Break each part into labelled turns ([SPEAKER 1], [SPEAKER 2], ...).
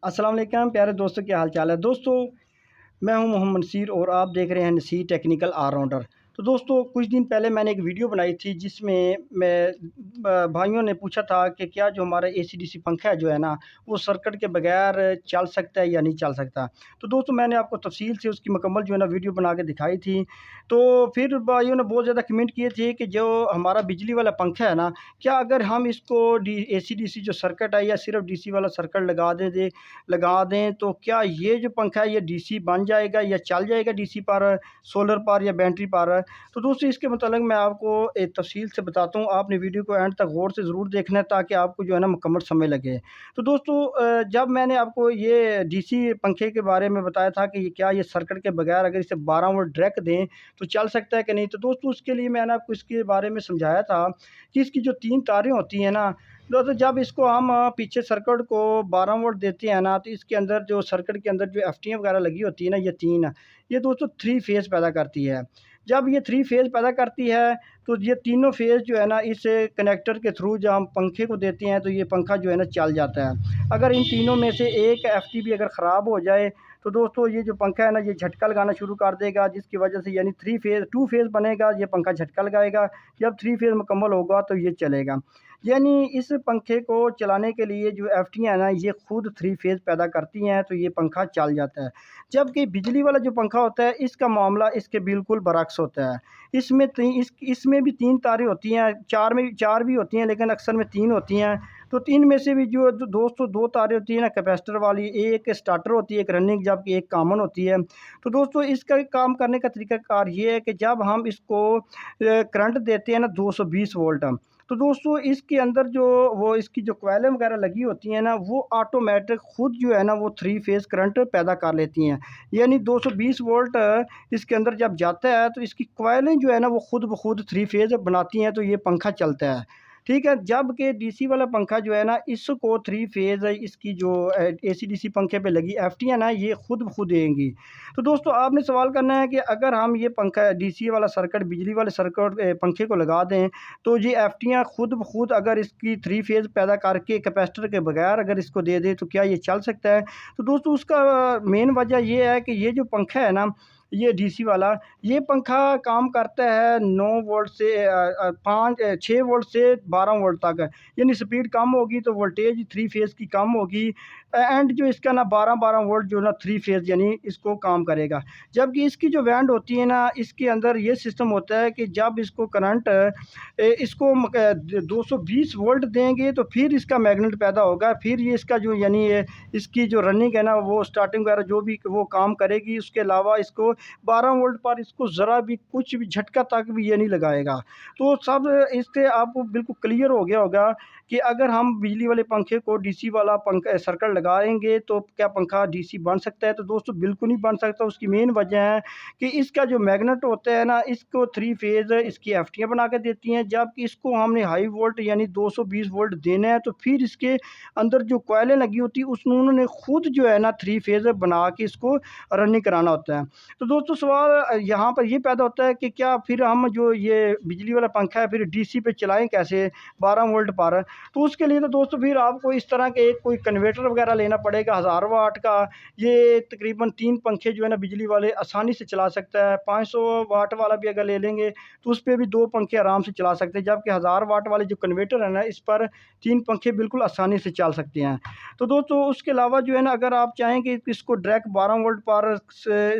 [SPEAKER 1] अस्सलाम वालेकुम प्यारे दोस्तों, क्या हाल चाल है दोस्तों। मैं हूं मोहम्मद नसीर और आप देख रहे हैं नसीर टेक्निकल ऑलराउंडर। तो दोस्तों कुछ दिन पहले मैंने एक वीडियो बनाई थी जिसमें भाइयों ने पूछा था कि क्या जो हमारा एसी-डीसी पंखा है जो है ना, वो सर्किट के बगैर चल सकता है या नहीं चल सकता। तो दोस्तों मैंने आपको तफसील से उसकी मुकम्मल जो है ना वीडियो बना के दिखाई थी। तो फिर भाइयों ने बहुत ज़्यादा कमेंट किए थे कि जो हमारा बिजली वाला पंखा है ना, क्या अगर हम इसको एसी-डीसी जो सर्किट है या सिर्फ डीसी वाला सर्किट लगा दें तो क्या ये जो पंखा है ये डीसी बन जाएगा या चल जाएगा डीसी पर, सोलर पर या बैटरी पर। तो दोस्तों इसके मतलब मैं आपको एक तफसील से बताता हूँ, आपने वीडियो को एंड तक गौर से ज़रूर देखना है ताकि आपको जो है ना मुकम्मल समझ लगे। तो दोस्तों जब मैंने आपको ये डीसी पंखे के बारे में बताया था कि ये क्या ये सर्किट के बगैर अगर इसे 12 वोल्ट डायरेक्ट दें तो चल सकता है कि नहीं, तो दोस्तों उसके लिए मैंने आपको इसके बारे में समझाया था कि इसकी जो 3 तारें होती हैं ना, दोस्तों जब इसको हम पीछे सर्किट को 12 वोल्ट देते हैं ना, तो इसके अंदर जो सर्किट के अंदर जो एफटीएम वगैरह लगी होती है ना, ये 3 ये दोस्तों 3 फेज़ पैदा करती है। जब ये 3 फेज़ पैदा करती है तो ये तीनों फेज़ जो है ना इस कनेक्टर के थ्रू जब हम पंखे को देते हैं तो ये पंखा जो है ना चल जाता है। अगर इन तीनों में से एक एफटीपी अगर ख़राब हो जाए तो दोस्तों ये जो पंखा है ना ये झटका लगाना शुरू कर देगा, जिसकी वजह से यानी 2 फेज़ बनेगा, ये पंखा झटका लगाएगा। जब 3 फेज़ मुकम्मल होगा तो ये चलेगा। यानी इस पंखे को चलाने के लिए जो एफटियाँ हैं ना ये खुद 3 फेज़ पैदा करती हैं तो ये पंखा चल जाता है। जबकि बिजली वाला जो पंखा होता है इसका मामला इसके बिल्कुल बरअक्स होता है। इसमें भी 3 तारें होती हैं, 4 भी होती हैं लेकिन अक्सर में 3 होती हैं। तो 3 में से भी जो दोस्तों 2 तारें होती हैं ना कैपेसिटर वाली, एक स्टार्टर होती है, एक रनिंग जबकि एक कॉमन होती है। तो दोस्तों इसका काम करने का तरीकाकार ये है कि जब हम इसको करंट देते हैं ना 220 वोल्ट, तो दोस्तों इसके अंदर जो वो इसकी जो कॉइलें वगैरह लगी होती हैं ना वो ऑटोमेटिक खुद जो है ना वो 3 फेज़ करंट पैदा कर लेती हैं। यानी 220 वोल्ट इसके अंदर जब जाता है तो इसकी कॉइलें जो है ना वो खुद ब खुद 3 फेज़ बनाती हैं तो ये पंखा चलता है। ठीक है, जबकि डीसी वाला पंखा जो है ना इसको 3 फेज़ इसकी जो एसी-डीसी पंखे पे लगी एफटीयाँ ना ये खुद ब खुद देंगी। तो दोस्तों आपने सवाल करना है कि अगर हम ये पंखा डीसी वाला सर्किट बिजली वाले सर्किट पंखे को लगा दें तो ये एफटीयाँ खुद ब खुद अगर इसकी 3 फेज़ पैदा करके कैपेसिटर के बगैर अगर इसको दे दें तो क्या ये चल सकता है? तो दोस्तों उसका मेन वजह ये है कि ये जो पंखा है ना, ये डीसी वाला, ये पंखा काम करता है 9 वोल्ट से 6 वोल्ट से 12 वोल्ट तक। यानी स्पीड कम होगी तो वोल्टेज 3 फेज़ की कम होगी। एंड जो इसका ना 12-12 वोल्ट जो ना 3 फेज़ यानी इसको काम करेगा। जबकि इसकी जो बैंड होती है ना, इसके अंदर ये सिस्टम होता है कि जब इसको करंट 220 वोल्ट देंगे तो फिर इसका मैग्नेट पैदा होगा, फिर ये इसका जो यानी ये इसकी जो रनिंग है ना वो स्टार्टिंग वगैरह जो भी वो काम करेगी। उसके अलावा इसको 12 वोल्ट पर इसको ज़रा भी कुछ भी झटका तक भी ये नहीं लगाएगा। तो सब इससे आपको बिल्कुल क्लियर हो गया होगा कि अगर हम बिजली वाले पंखे को डीसी वाला पंखा सर्किट लगाएँगे तो क्या पंखा डीसी बन सकता है? तो दोस्तों बिल्कुल नहीं बन सकता। उसकी मेन वजह है कि इसका जो मैग्नेट होता है ना इसको 3 फेज़ इसकी एफटियाँ बना के देती हैं, जबकि इसको हमने हाई वोल्ट यानी 220 वोल्ट देना है तो फिर इसके अंदर जो कॉइलें लगी होती है उसमें उन्होंने खुद जो है ना 3 फेज़ बना के इसको रनिंग कराना होता है। तो दोस्तों सवाल यहाँ पर ये पैदा होता है कि क्या फिर हम जो ये बिजली वाला पंखा है फिर डीसी पे चलाएँ कैसे 12 वोल्ट पर? तो उसके लिए तो दोस्तों फिर आपको इस तरह के एक कोई कन्वर्टर वगैरह लेना पड़ेगा 1000 वाट का। ये तकरीबन 3 पंखे जो है ना बिजली वाले आसानी से चला सकता है। 500 वाट वाला भी अगर ले लेंगे तो उस पे भी 2 पंखे आराम से चला सकते हैं, जबकि 1000 वाट वाले जो कन्वर्टर है ना इस पर 3 पंखे बिल्कुल आसानी से चल सकते हैं। तो दोस्तों उसके अलावा जो है ना अगर आप चाहें कि इसको डायरेक्ट 12 वोल्ट पर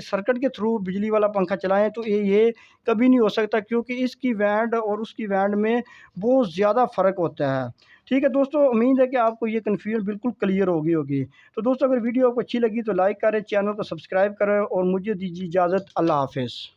[SPEAKER 1] सर्किट के थ्रू बिजली वाला पंखा चलाएँ तो ये कभी नहीं हो सकता, क्योंकि इसकी बैंड और उसकी बैंड में बहुत ज़्यादा फ़र्क होता है। ठीक है दोस्तों, उम्मीद है कि आपको ये कन्फ्यूज़न बिल्कुल क्लियर हो गई होगी। तो दोस्तों अगर वीडियो आपको अच्छी लगी तो लाइक करें, चैनल को सब्सक्राइब करें और मुझे दीजिए इजाज़त। अल्लाह हाफ़िज़।